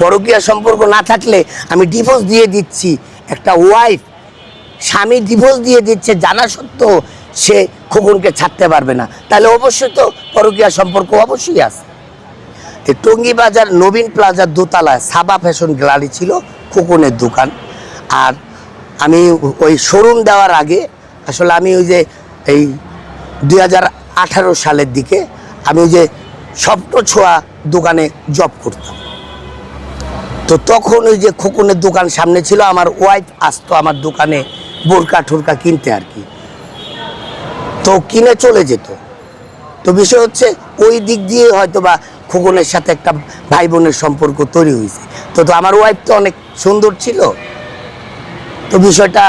পরকীয়া সম্পর্ক না থাকলে আমি ডিভোর্স দিয়ে দিচ্ছি, একটা ওয়াইফ স্বামী ডিভোর্স দিয়ে দিচ্ছে জানা সত্ত্বেও সে খোকনকে ছাড়তে পারবে না, তাহলে অবশ্যই তো পরকীয়া সম্পর্ক অবশ্যই আছে। এই টঙ্গী বাজার নবীন প্লাজার দোতলায় সাবা ফ্যাশন গ্যালারি ছিল খোকনের দোকান। আর আমি ওই শোরুম দেওয়ার আগে আসলে আমি ওই যে এই 2018 সালের দিকে আমি ওই যে স্বপ্ন ছোঁয়া দোকানে জব করতাম। তো তখন ওই যে খোকনের দোকান সামনে ছিল, আমার ওয়াইফ আসতো আমার দোকানে বোরকা ঠোরকা কিনতে আর কি, তো কিনে চলে যেত। তো বিষয় হচ্ছে ওই দিক দিয়ে হয়তো বা খোকনের সাথে একটা ভাই বোনের সম্পর্ক তৈরি হয়েছে। তো আমার ওয়াইফ তো অনেক সুন্দর ছিল, তো বিষয়টা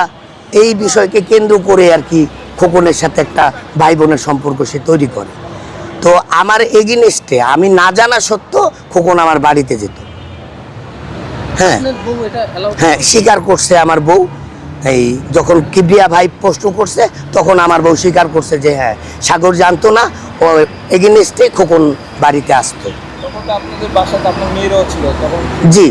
এই বিষয়কে কেন্দ্র করে আর কি খোকনের সাথে একটা ভাই বোনের সম্পর্ক সে তৈরি করে। তো আমার এগেইনস্টে আমি না জানা সত্ত্বেও খোকন আমার বাড়িতে যেত। হ্যাঁ হ্যাঁ, স্বীকার করছে আমার বউ। এই যখন কিবরিয়া ভাই প্রশ্ন করছে তখন আমার বউ স্বীকার করছে যে হ্যাঁ, সাগর জানতো না, ও এগেইনস্টে খোকন বাড়িতে আসতো। জি,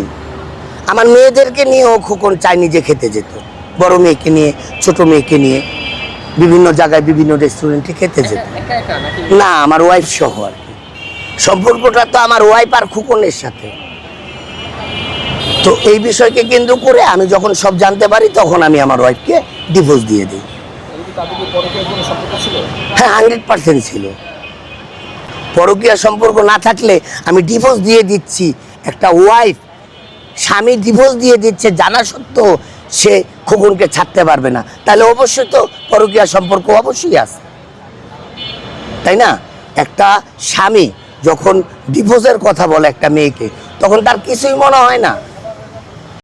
আমার মেয়েদেরকে নিয়েও খোকন চাইনিজে খেতে যেত, বড় মেয়েকে নিয়ে ছোট মেয়েকে নিয়ে বিভিন্ন জায়গায় বিভিন্ন রেস্টুরেন্টে খেতে যেত। না, আমার ওয়াইফ সহ আর কি। সম্পর্কটা তো আমার ওয়াইফ আর খোকনের সাথে। তো এই বিষয়কে কেন্দ্র করে আমি যখন সব জানতে পারি তখন আমি আমার ওয়াইফকে ডিভোর্স দিয়ে দিই। হ্যাঁ, 100% ছিল। পরকীয়া সম্পর্ক না থাকলে আমি ডিভোর্স দিয়ে দিচ্ছি, একটা ওয়াইফ স্বামী ডিভোর্স দিয়ে দিচ্ছে জানা সত্ত্বেও সে খোকনকে ছাড়তে পারবে না, তাহলে অবশ্যই তো পরকীয়া সম্পর্ক অবশ্যই আছে, তাই না? একটা স্বামী যখন ডিভোর্সের কথা বলে একটা মেয়েকে, তখন তার কিছুই মনে হয় না।